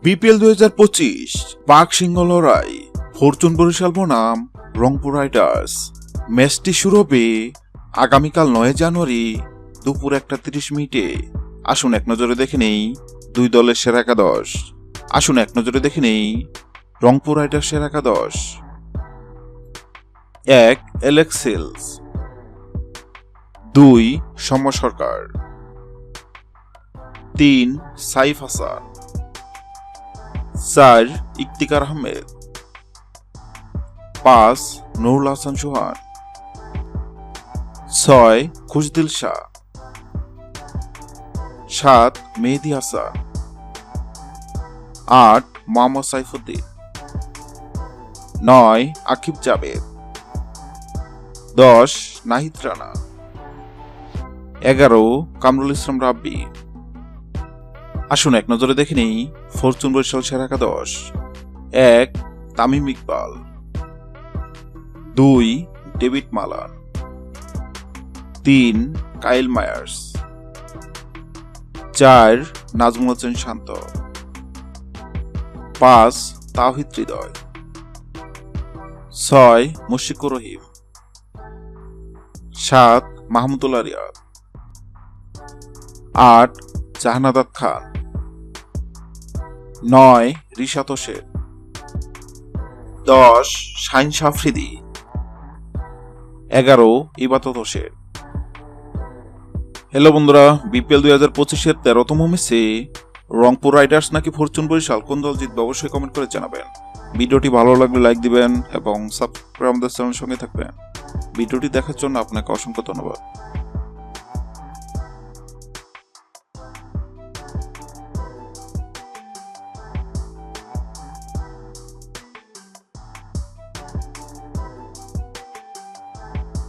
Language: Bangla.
বিপিএল 2025 পাক সিংহ লড়াই, ফরচুন বরিশাল বনাম রংপুর রাইডার্স। ম্যাচটি শুরু হবে আগামীকাল 9 জানুয়ারি দুপুর 1:30 আসুন এক নজরে দেখে নেই দুই দলের সেরা একাদশ। আসুন এক নজরে দেখে নেই রংপুর রাইডার্স সেরা একাদশ। 1 এলেক্স সেলস, 2 সৌম্য সরকার, 3 সাইফ হাসান, 4 ইফতিকার আহমেদ, 5 নুরুল হাসান সোহান, 6 খুশদিল শাহ, 7 মেহেদী হাসান, 8 মোহাম্মদ সাইফুদ্দিন, 9 আকিব জাবেদ, 10 নাহিদ রানা, 11 কামরুল ইসলাম রাব্বি। আসুন এক নজরে দেখে নেই ফরচুন বরিশাল সেরা একাদশ। 1 Tamim Iqbal, 2 David Malan, 3 Kyle Mayers, 4 Najmul Hossain Shanto, 5 Towhid হৃদয়, 6 মুশফিকুর রহিম, 7 মাহমুদুল্লাহ রিয়াদ, 8 জাহানাদাত খান, 9 রিশাত হোসেন, 10 শাহিন আফ্রিদি, 11 ইবাদত হোসেন। হ্যালো বন্ধুরা, বিপিএল 2025-এর 13তম ম্যাচে রংপুর রাইডার্স নাকি ফরচুন বরিশাল কোন দল জিতবে অবশ্যই কমেন্ট করে জানাবেন। ভিডিওটি ভালো লাগলে লাইক দিবেন এবং সাবস্ক্রাইব আমাদের চ্যানেলের সঙ্গে থাকবেন। ভিডিওটি দেখার জন্য আপনাকে অসংখ্য ধন্যবাদ।